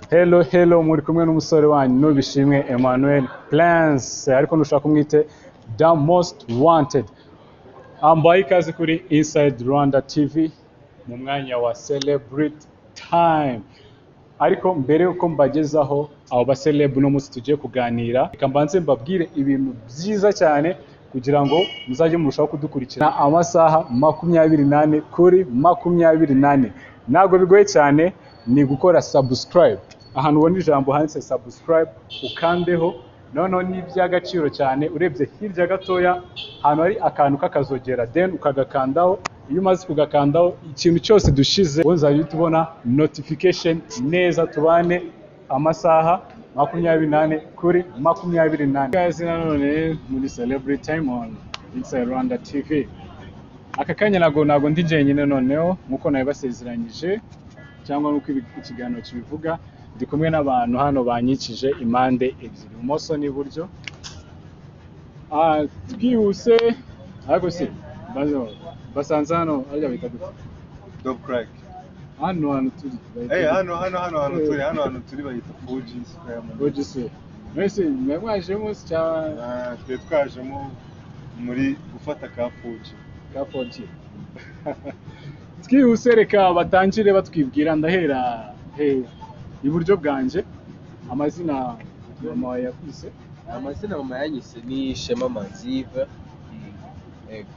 Hello muri kumwe n'umusore wanyu n'ubishimwe Emmanuel Plans ariko nushaka kumwite the most wanted. Ambaye ikaze kuri Inside Rwanda TV mu mwanya wa Celebrity Time. Ariko mbere yuko mbagezaho abo ba celeb no munsi tugiye kuganira, reka mbanze mbabwire ibintu byiza cyane kugira ngo muzajye murushaho kudukurikira amasaha 28 kuri 28. Ntabwo bigoye cyane, ni gukora subscribe. Ahantu ubona ijambo handitse subscribe ukandeho, noneho ni iby'agaciro cyane. Urebye hirya gatoya ahantu hari akantu k'akazogera, then ukagakandaho. Iyo umaze kugakandaho, ikintu cyose dushize uzajya tubona notification neza, tubane amasaha 28 kuri 28. Guys, nanone muri Celebrity Time on Inside Rwanda TV. Aka kanya nago ndi jenyine noneho nkuko nabibasezeranyije cyangwa nuko ikiganiro kibivuga, ndi kumwe n'abantu hano banyikije impande ebyiri, ibumoso n'iburyo. Twihuse ariko se basanze hano ajya bita gute? Dope crack. Hano turi. Hano turi bayita Fuji Square. Fuji Square. Mwese mwajemo cyangwa twajemo muri gufata ka Fuji. Ka Fuji. Twihuse reka batangire batwibwira, ndahera iburyo bwanje. Amazina mama yakwise? Amazina mama yanyise ni Shema Manziva. Ego.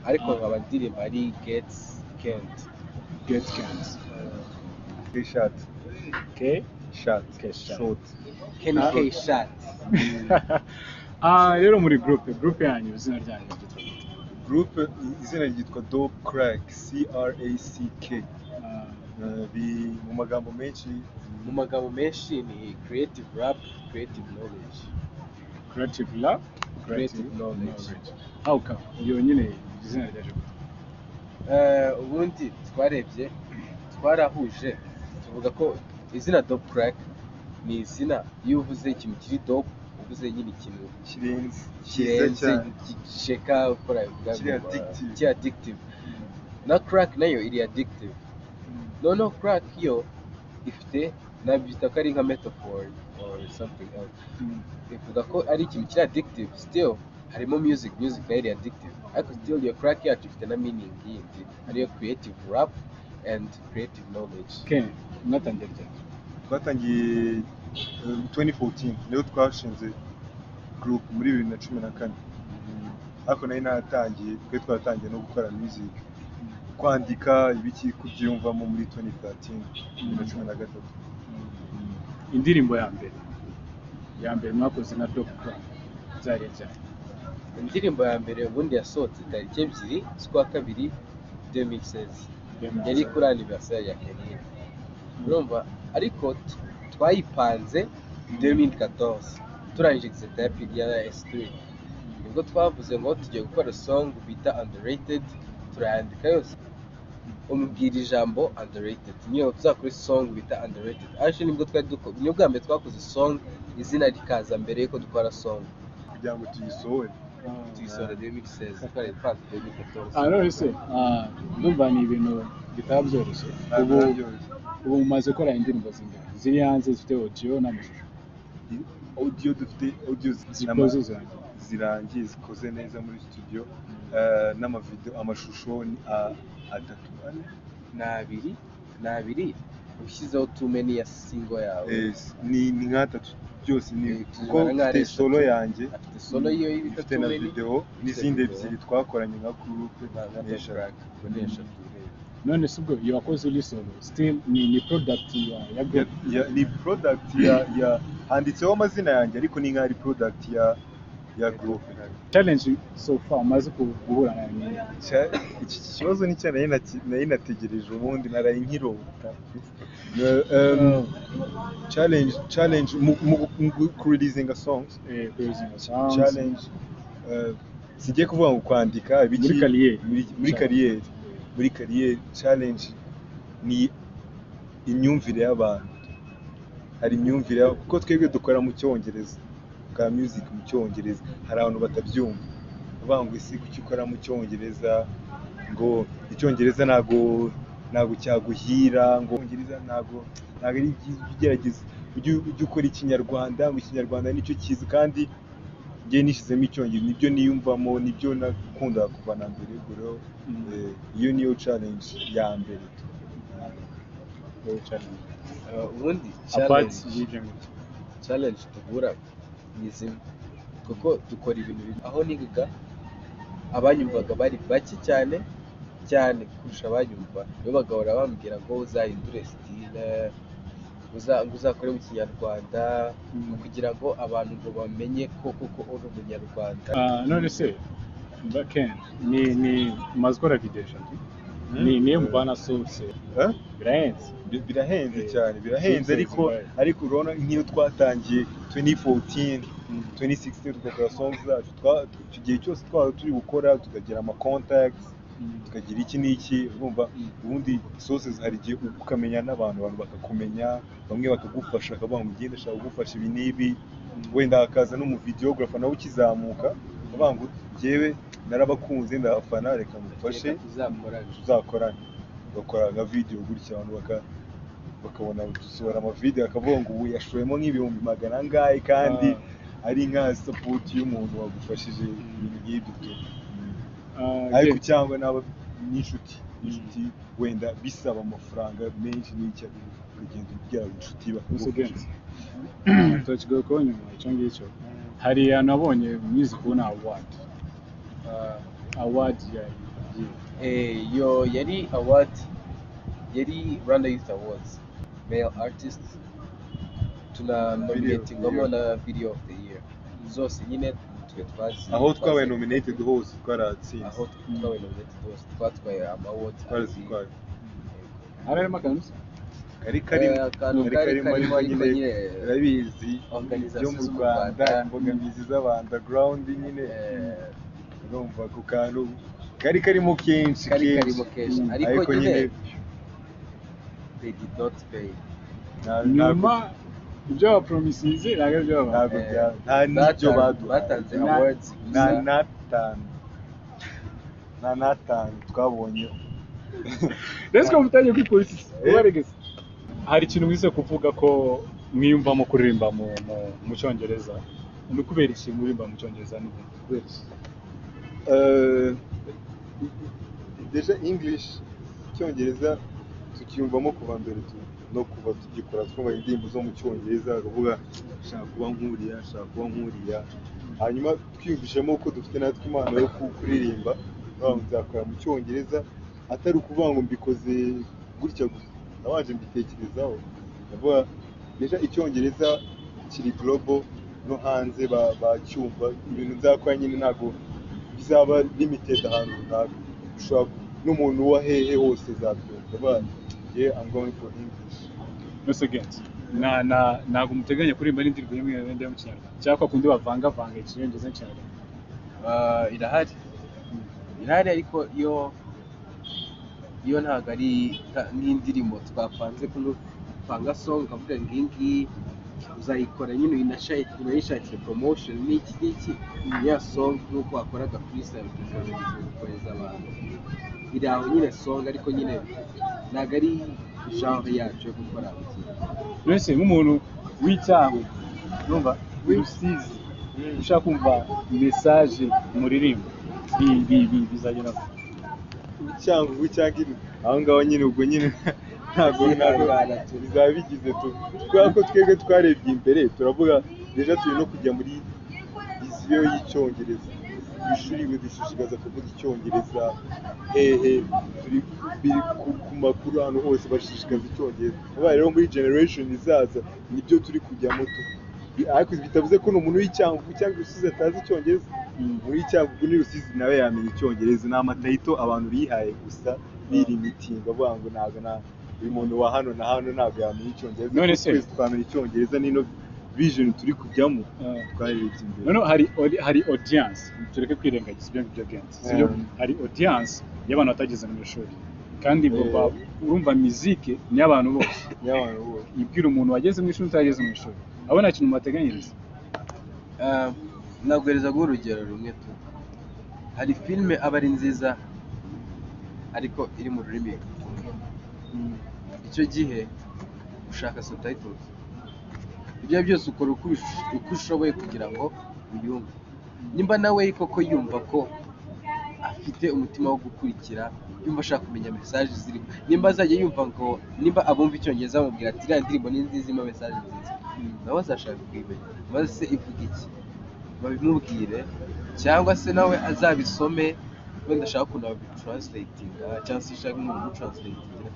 Ariko nkaba ndirimba ari Gets Kent. K-shot. Shot. Kenny K shot. Rero muri group yanyu izina ryanyu ryitwa? Group izina ryitwa Dope Crack, C-R-A-C-K. Mu magambo menshi ni creative rap, creative knowledge. Creative rap, creative knowledge. Hauka iyo nyine izina ryaje gute? Ubundi twarahuje tuvuga ko izina Dope Crack ni izina iyo uvuze ikintu kiri dope, uvuze nyine ikintu kirenze gisheka ukora kiri addictive. Na crack nayo iri addictive. No crack yo ifite nabita ko ari nka metaphor or something else. Ivuga ko ari ikintu kiri addictive, still harimo music nayo iri addictive. Ariko still your crack yacu ifite na meaning yindi, ariyo creative rap and creative knowledge. Okay, mwatangiye twatangiye 2014 niyo twashinze group muri 2014. Ariko nayo natangiye twaratangiye no gukora music, kwandika ibiki kubyumvamo muri 2013. Indirimbo ya mbere mwakoze na Dope Crack zari cyane. Indirimbo ya mbere ubundi yasohotse tariki 2 z'ukwa kabiri 2016. Yari kuri anniversaire ya Kenny. Urumva, ariko twayipanze 2014 turangije exetape ya S3. Nibwo twavuze ngo tugiye gukora song bita underrated, turayandika yose. Umubwira ijambo underrated, niyo tuzakora song bita underrated. Aje nibwo nibwo mbere twakoze song izina rikaza mbere yuko dukora song kugira ngo tuyisohore 2016 twari panze 2014. None se ndumva ni ibintu bitaba byoroshye. Ubu mumaze gukora indirimbo zingahe ziri hanze zifite audio n'amashusho? Audio dufite audio zirangiye zikoze neza muri studio, n'amavideo amashusho 3 ushyizeho too many ya single yawe. Ni nk'atatu byose, ni kuko mfite solo yanjye, afite solo iyo ibita too many video n'izindi ebyiri twakoranye nka group n'eshatu. None se ubwo iyo wakoze uri solo still ni product ya group? Ni product ya handitseho amazina yanjye ariko ni nk'ari product ya group. Challenge so far umaze guhura nayo? Iki kibazo ni cyane nari nategereje, ubundi naraye nkirota. Challenge mu releasing songs. Challenge sigiye kuvuga ngo kwandika muri career. Challenge ni imyumvire y'abantu. Hari imyumvire kuko twebwe dukora mu Cyongereza, ka music mu Cyongereza, hari abantu batabyumva bavuga ngo isi kuki ukora mu Cyongereza, ngo Icyongereza ntago cyaguhira, ngo Icyongereza ntabwo ari byiza ugerageza ujye ukora ikinyarwanda, mu kinyarwanda nicyo cyiza kandi njye nishyizemo icyongereza nibyo niyumvamo, nibyo nakundaga kuva na mbere, ubwo rero iyo niyo challenge ya mbere. ubundi apart y'ibyo challenge duhura ni zimwe kuko dukora ibintu aho nigaga abanyumvaga bari bake cyane kurusha abanyumva, bo bagahora bambwira ngo uzahindure style, uzakore mu kinyarwanda kugira ngo abantu ngo bamenye ko koko uri umunyarwanda. none se backend ni mazikora video shati niyo mubana source birahenze cyane, birahenze ariko urabona nk'iyo twatangiye 2014 2016 tugakora songs zacu, icyo gihe cyose twaba turi gukora tukagira ama contacts tukagira iki n'iki, urumva ubundi sources hari igihe ukamenya n'abantu bakakumenya, bamwe bakagufasha akavuga ngo ugende shaka kugufasha ibi n'ibi, wenda hakaza no mu videographer nawe ukizamuka avuga ngo njyewe narabakunze ndabafana reka mufashe tuzakorane, bakora nka video gutya abantu bakabona gusohora amavideo akavuga ngo ubu yashoyemo nk'ibihumbi magana angahe kandi ari nka support y'umuntu wagufashije ibintu nk'ibyo tu ariko cyangwa n'inshuti wenda bisaba amafaranga menshi n'icyo urugendo rya inshuti bakagufasha. Tukigaruka ko nyuma icyo ngicyo hari nabonye music una award yo yari award yari Rwanda Youth Awards Male Artist, tuna nominatingamo na Video of the Year, zose nyine twe twazi aho twabaye nominated hose twaratsinze, aho twabaye nominated hose twatwaye awards harimo akantu karimo nyine urabizi byo mu Rwanda, imbogamizi z'abandagrawundi nyine urumva ku kantu karimo kenshi ariko nyine they did not pay. nyuma ibyo bapromisinze ntabwo nta n'ibyo batanze awards nta n'atanu twabonye. Let's go mutangiye kuri polisi ubaregeze. Hari ikintu mwize kuvuga ko mwiyumvamo kuririmba mu cyongereza, ni kubera iki muririmba mu cyongereza n'ibyo kubera iki? Deja English icyongereza tukiyumvamo kuva mbere no kuva tugikora twumva indirimbo zo mu cyongereza akavuga shaka kuba nkuriya, hanyuma twiyumvishemo ko dufite natwe impano yo kuririmba, nzakora mu cyongereza atari ukuvuga ngo mbikoze gutya gusa, nabanje mbitekerezaho ndavuga deja icyongereza kiri global no hanze bacyumva, ibintu nzakora nyine ntabwo bizaba limited ahantu runaka, ushobora n'umuntu wa hehe hose zabyumva. I'm going for English. No seconds. Ntabwo muteganya kuririmba n'indirimbo imwe wenda mu kinyarwanda cyangwa kundi bavanga icyongereza n'ikinyarwanda? Irahari ariko iyo ntabwo ari nk'indirimbo twapanze kupanga song avuga ngo iyi uzayikora nyine unayishakire promotion n'iki ya song nk'uko wakoraga freestyle ukohereza abantu, iri aho nyine song ariko nyine ntabwo ari genre yacu yo gukora wese nk'umuntu w'icyago numva w'usizi ushaka kumva message muririmba bizagenda cyangwa aho ngaho nyine ubwo nyine ntabwo bizaba bigize kubera ko twebwe twarebye imbere turavuga deja turi no kujya muri viziyo y'icyongereza, ishuri dushishikaza kuvuga icyongereza hehe, turi ku makuru ahantu hose bashishikaza icyongereza, ubaye rero muri generation izaza nibyo turi kujyamo ariko bitavuze ko umuntu w'icyangugu cyangwa urusizi atazi icyongereza, muri icyangugu ni rusizi nawe yamenya icyongereza, ni amatayito abantu bihaye gusa birimitinga bavuga ngo ntabwo buri muntu wa hano na hano ntabwo yamenya icyongereza, twese twamenya icyongereza n'ino vision turi kujyamo twarebye imbere. Noneho hari audience, tureke kwirengagiza ibyo ngibyo genzi, hari audience y'abantu batageze mu ishuri kandi urumva muzike ni abantu bose ibwira umuntu wageze mu ishuri utageze mu ishuri, abo nta kintu mubateganyiriza. Naguhereza urugero rumwe tu, hari filime aba ari nziza ariko iri mu rurimi icyo gihe ushaka subtitles, ibyo byose ukora uko ushoboye kugira ngo uyumve. Nimba nawe koko yumva ko afite umutima wo gukurikira, yumva ashaka kumenya message zirimo, nimba azajya yumva ngo nimba abumva icyongereza bamubwira ati iriya ndirimbo ni nziza irimo message nziza, nawe azashaka kuyimenya maze se ivuga iki, babimubwire, cyangwa se nawe azabisome wenda ashaka ukuntu babitranslatinga cyangwa se ushaka umuntu umutranslatinga.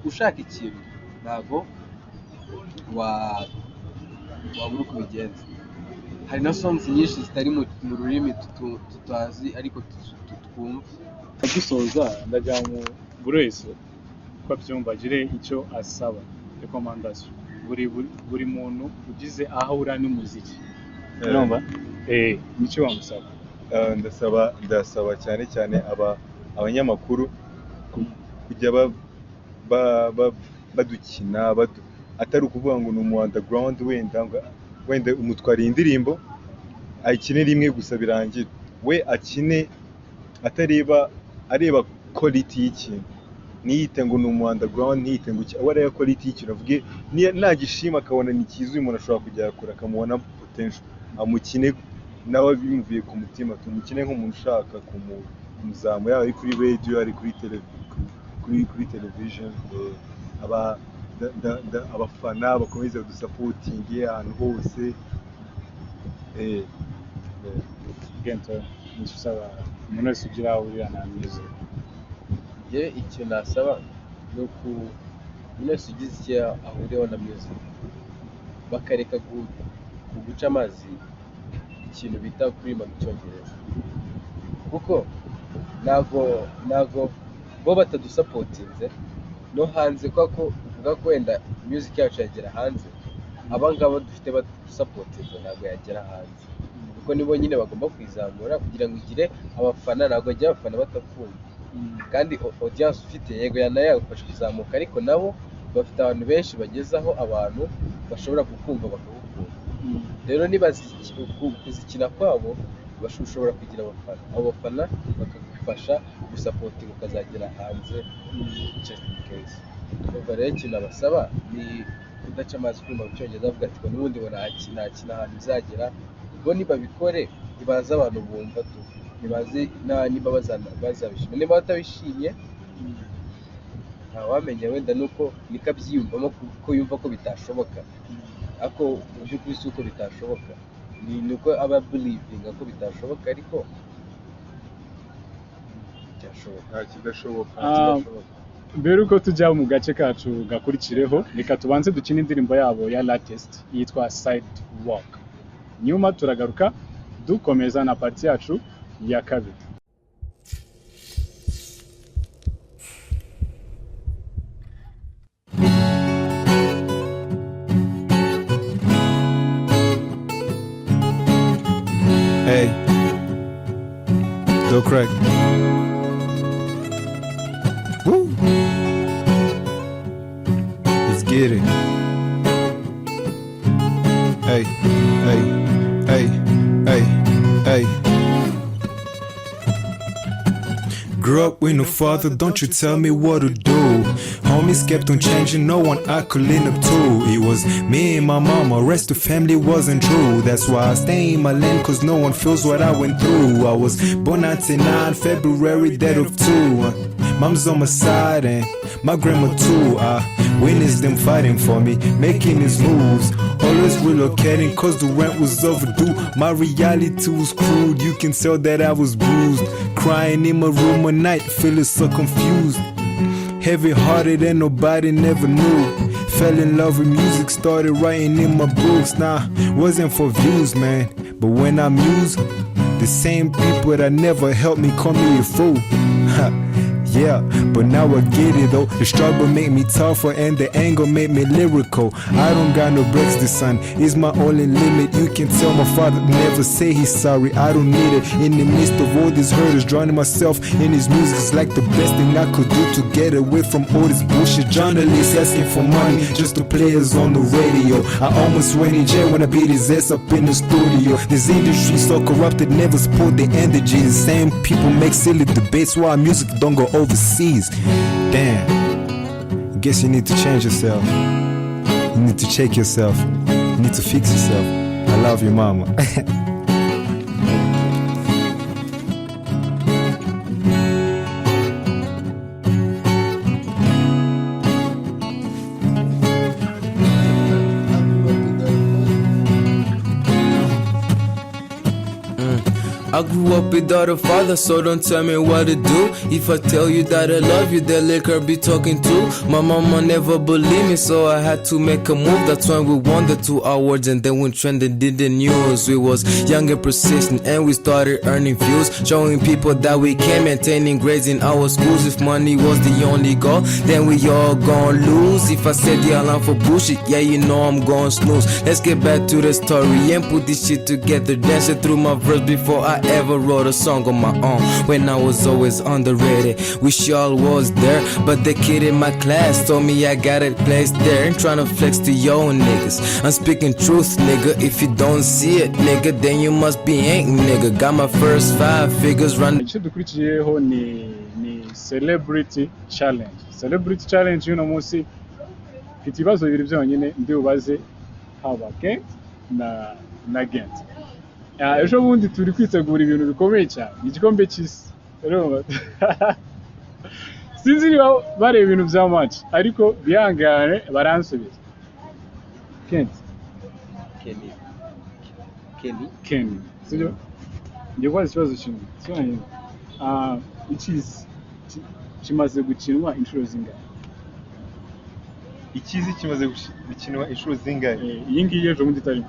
Ushaka ikintu ntabwo wabura uko ubigenza. Hari na songs nyinshi zitari mu rurimi tutazi ariko twumva. Dusoza ndagira ngo buri wese ko abyumva agire icyo asaba recommendation buri muntu ugize aho uri n'umuziki urumva nicyo wamusaba. ndasaba cyane cyane abanyamakuru kujya badukina atari ukuvuga ngo ni umu underground wenda umutwariye indirimbo ayikine rimwe gusa birangira, we akine areba quality y'ikintu, ntiyite ngo ni umu underground, ntiyite ngo areba quality y'ikintu, avuge nagishima akabona ni cyiza uyu muntu ashobora kujya kure akamubona potential, amukine nawe bimuvuye ku mutima, tumukine nk'umuntu ushaka kumuzamura, yaba ari kuri radio, ari kuri television. Abafana bakomeza kudusapotinga ahantu hose. Gento nisaba umuntu wese ugira aho urira na music. Icyo nasaba ni umuntu wese ugize icyo ahuriyeho na music bakareka guca amazi ikintu bita kuririmba mu cyongereza, kuko ntago bo batadusapotinze no hanze, kuko uvuga ko wenda music yacu yagera hanze, abangaba dufite badusapotinze ntabwo yagera hanze, kuko nibo nyine bagomba kwizamura kugira ngo igire abafana. Ntabwo agira abafana batakumva, kandi audience ufite yego nayo yagufasha kuzamuka, ariko nabo bafite abantu benshi bagezaho abantu bashobora kukumva bakagukunda. Rero niba kuzikina kwabo bashobora kugira abafana, abo bafana bakagufasha gusapotinga ukazagera hanze just in case. Ubwo rero ikintu abasaba ni kudaca amazi kuririmba mu cyongereza, avuga ati n'ubundi nta ahantu bizagera, ubwo nibabikore nibaze abantu bumva nibaze niba bazabishima, niba batabishimye ntawamenya, wenda nuko niko abyiyumvamo ko yumva ko bitashoboka, ariko mu by'ukuri si uko bitashoboka, ni uko aba belivinga ko bitashoboka, ariko nta kidashoboka. Mbere uko tujya mu gace kacu gakurikireho, reka tubanze dukine indirimbo yabo ya latest yitwa Sidewalk, nyuma turagaruka dukomeza na parti yacu ya kabiri. Hey, don't crack. Woo. Let's get it. Hey, hey, hey, hey, hey. Grew up with no father, don't you tell me what to do. Homies kept on changing, no one I could lean up to. It was me and my mama, rest of family wasn't true. That's why I stay in my lane, cause no one feels what I went through. I was born 99, February, dead of 2. Mom's on my side and my grandma too. I witnessed them fighting for me, making his moves. Always relocating cause the rent was overdue. My reality was crude, you can tell that I was bruised. Crying in my room at night, feeling so confused. Heavy hearted and nobody never knew. Fell in love with music, started writing in my books. Nah, wasn't for views, man. But when I muse, the same people that never helped me call me a fool. Yeah, but now I get it though. The struggle made me tougher and the anger made me lyrical. I don't got no breaks, the sun is my only limit. You can tell my father never say he's sorry, I don't need it. In the midst of all these hurdles, drowning myself in his music is like the best thing I could do to get away from all this bullshit. Journalists asking for money just to play us on the radio. I almost went in jail when I beat his ass up in the studio. This industry so corrupted, never support the energy. The same people make silly debates why music don't go overseas. Damn, guess you need to change yourself. You need to check yourself. You need to fix yourself. I love you, mama. I grew up without a father, so don't tell me what to do. If I tell you that I love you, that liquor be talking too. My mama never believed me, so I had to make a move. That's when we won the 2 awards and then we trended in the news. We was young and persistent and we started earning views, showing people that we can maintaining grades in our schools. If money was the only goal, then we all gon' lose. If I said the alarm for bullshit, yeah, you know I'm gon' snooze. Let's get back to the story and put this shit together. Dancing through my verse before I ever wrote a song on my own. When I was always underrated, wish y'all was there, but the kid in my class told me I got a place there. Ain't tryna flex to your niggas, I'm speaking truth, nigga. If you don't see it, nigga, then you must be ain't, nigga. Got my first 5 figures run. icyo dukurikiyeho ni celebrity challenge. Celebrity challenge y'uno munsi mfite ibibazo bibiri byonyine ndi bubaze haba Kent na Gent. Ejo bundi turi kwitegura ibintu bikomeye cyane, igikombe cy'isi. Sinzi niba bareba ibintu bya match ariko bihangane baransubiza. Kent. Kenny. Sibyo? Ngiye kubaza ikibazo kimwe. Cyane. Icyisi kimaze gukinwa inshuro zingahe? Ikizi kimaze gukinwa inshuro zingahe? Iyi ngiyi ejo bundi itarimo.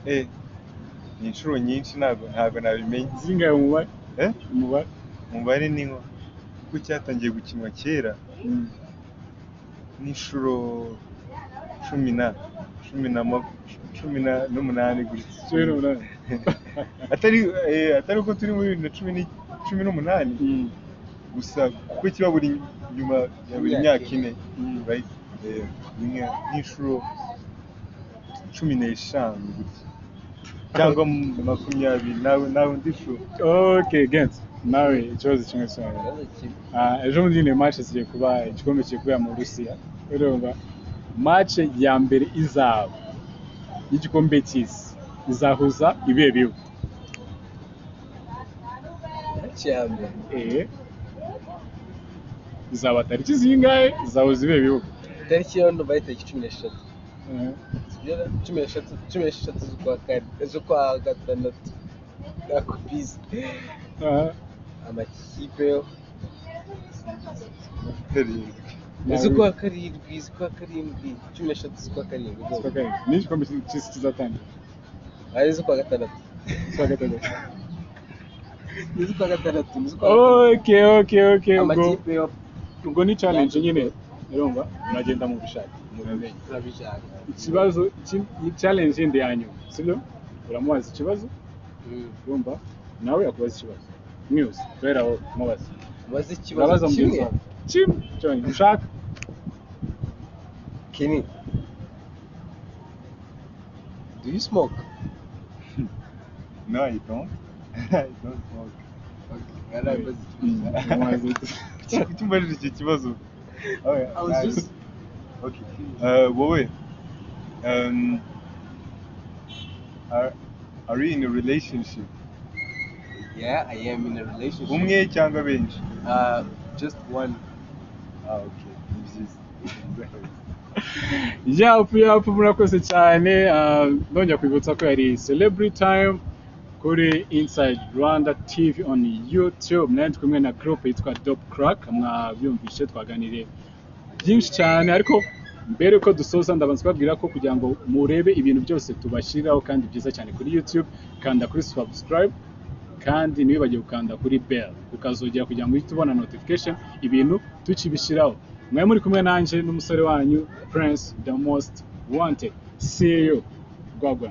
Ni inshuro nyinshi ntabwo nabimenye. Zingahe umubare? Umubare ni nko kuko cyatangiye gukinwa kera. N'inshuro 18 gutya. Atari uko turi muri 2018 gusa kuko kiba buri nyuma ya buri myaka ine, right? N'inshuro 15 gutya cyangwa 20 nawe ndisho. Okay, Gent. Nawe ikibazo kimwe cyane. Ejo bundi ni match zigiye kuba igikombe kigiye kuba mu Rusiya. Urumva match ya mbere izaba y'igikombe cy'isi izahuza ibihe bihugu. Izaba tariki zingahe, izahuza ibihe bihugu? Tariki yo no bayiteki 16. 16 z'ukwa gatandatu. Nakubizi. Amakipe yo z'ukwa karindwi 16 z'ukwa karindwi. Ni igikombe cy'isi kizatangira. Ari z'ukwa gatandatu. Okay. Amakipe yo ubwo ni challenge nyine. Urumva uragenda mu bishaka. Ikibazo challenge ndi yanyu, sibyo? Uramubaza ikibazo? Urumva nawe yakubaza ikibazo. News tweraho mubaza. Mubaza ikibazo kimwe. Cyane ushaka. Kenny, do you smoke? No, I don't. I don't smoke. Kutumbarira iki kibazo. I was just okay. Wowe, are you in a relationship? Yeah, I am in a relationship. Umwe cyangwa benshi? Just one. Okay. Yapu murakoze cyane. Ndongera kwibutsa ko yari Celebrity Time kuri Inside Rwanda TV on YouTube. Nari kumwe na group yitwa Dope Crack. Mwabyumvishe twaganiriye byinshi cyane, ariko mbere ko dusoza ndabanza kubabwira ko kugira ngo murebe ibintu byose tubashiriraho kandi byiza cyane kuri YouTube, kanda kuri subscribe kandi ntiwibagire gukanda kuri bell ukazogera kugira ngo uhite ubona notification ibintu tukibishiraho. Mwe muri kumwe nanjye n'umusore wanyu Prince the most wanted. See you. Gwagwa.